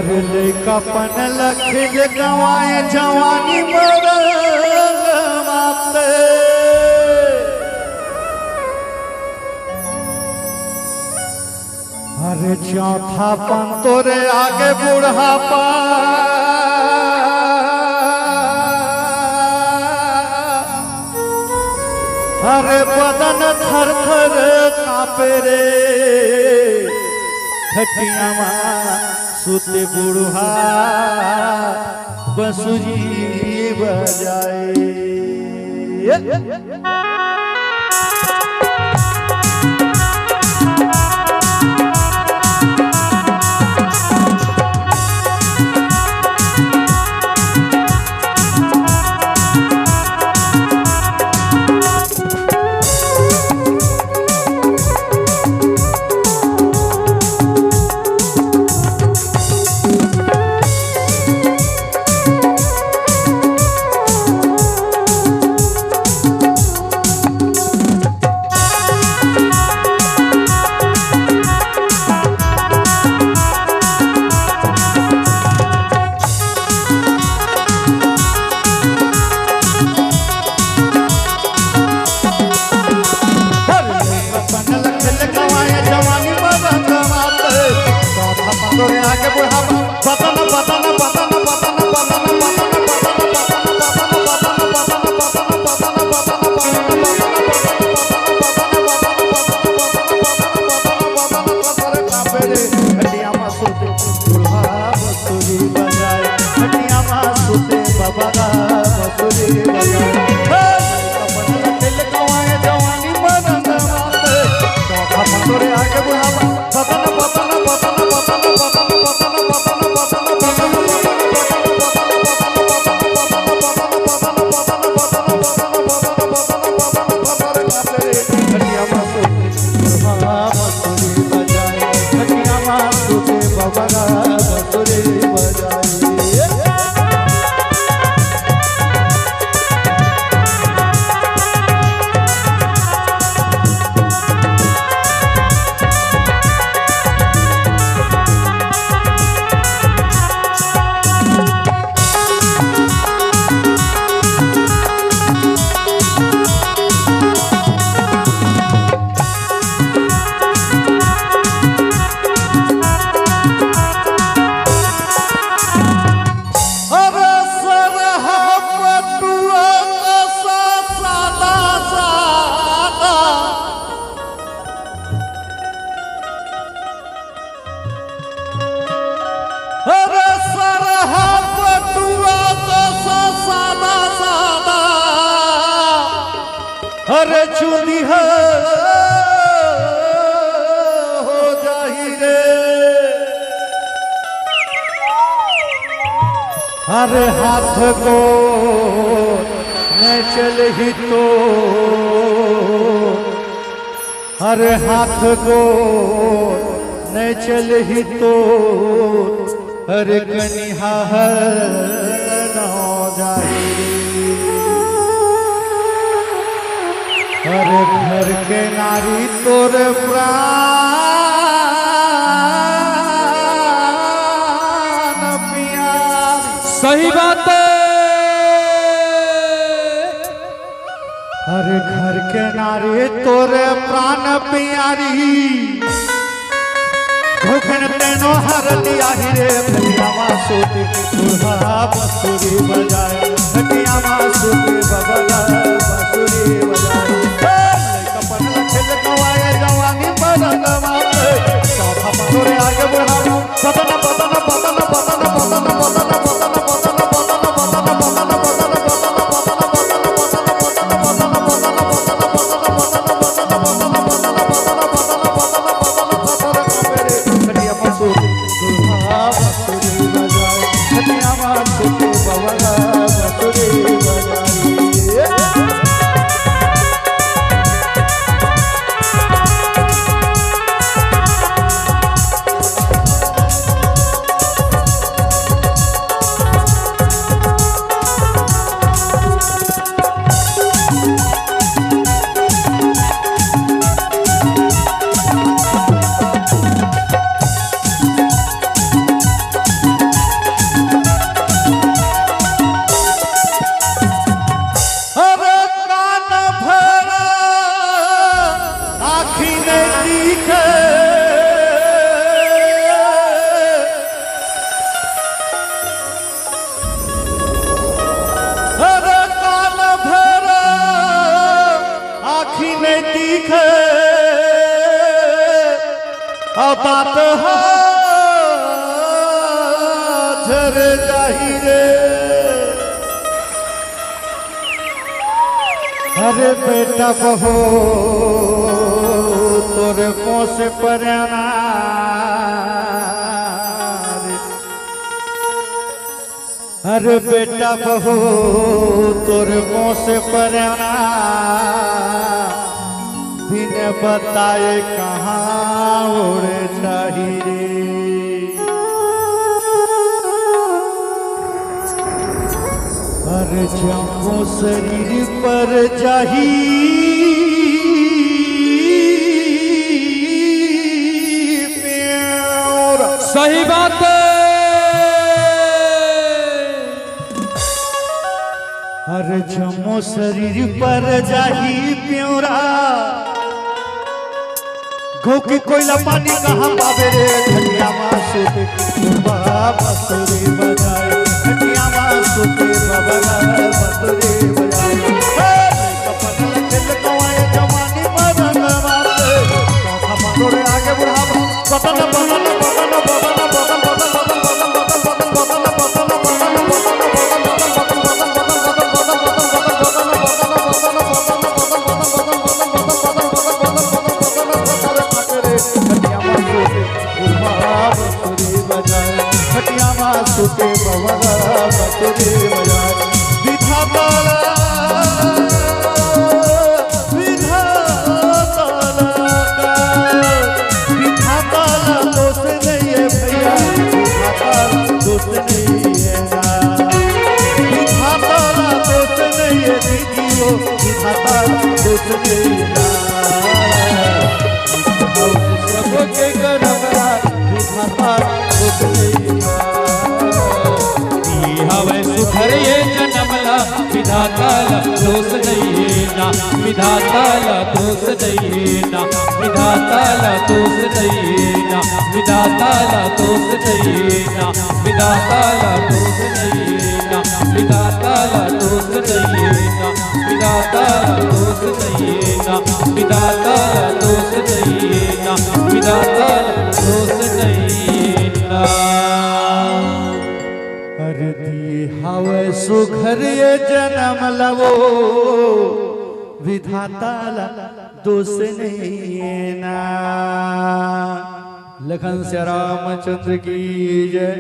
अरे लइका पन लखिल गवाए जवानी मरमाते अरे चौथा पन तोरे आगे बुढ़ापा अरे बदन थर थर कांपे रे खटिया सुते बुढ़ा बंसुरी बजाए अरे चुनी हो जाही रे अरे हाथ को न चल ही तो अरे हाथ को न चल ही तो अरे कनिहा न हो जाही अरे घर के नारी तोर प्राण प्यारी सही बात है। अरे घर के नारी तोर प्राण प्यारी घोखन तेनो हर लिया ही रे खटियावा सोते बुढ़ा बंसुरी बजाए खटियावा सोते बबला बंसुरी बजाए जवानी तोरे आगे बढ़ा पतन पतन पतन पतन पतन पतन खे औतात झर जाही रे अरे बेटा बहो तोरे पोस परना अरे बेटा बहो तोरे पोस परना बिन बताए कहाँ उड़े जाही रे अरे जम्मू शरीर पर जाही सही बात है। अरे जम्मू शरीर पर जाही प्योरा घो की कोयला पानी कहाँ पावे रे खटिया मासू बसुरी बजाए खटिया मासू के बबला बसुरी बजाए कपन लखल कवाए जवानी मदन मारे चौथा मंदोरे आगे बुढ़ावा बतन बतन बतन बतन बतन खटिया मासू के बबला बसुरी बजाए विधाता दोस्त नहीं है भैया विधाता दोस्त नहीं है विधाता दोस्त नहीं है दीदियों विधाता दोस्त नहीं है सबके करमरा विधाता दोस्त नहीं हवे सुखर ये जन्मला विधाता दोष नहीं ना विधाता दोष नहीं ना विधाता दोष नहीं ना विधाता दोष नहीं ना विधाता दोष नहीं ना विधाता दोष नहीं ना विधाता दोष नहीं ना विधाता दोष नहीं ना विधाता दोष नहीं ना। अरे दिए हवे सुघर ये जन्म लवो विधाता दोष नहीं ना। लखन से रामचंद्र की जय।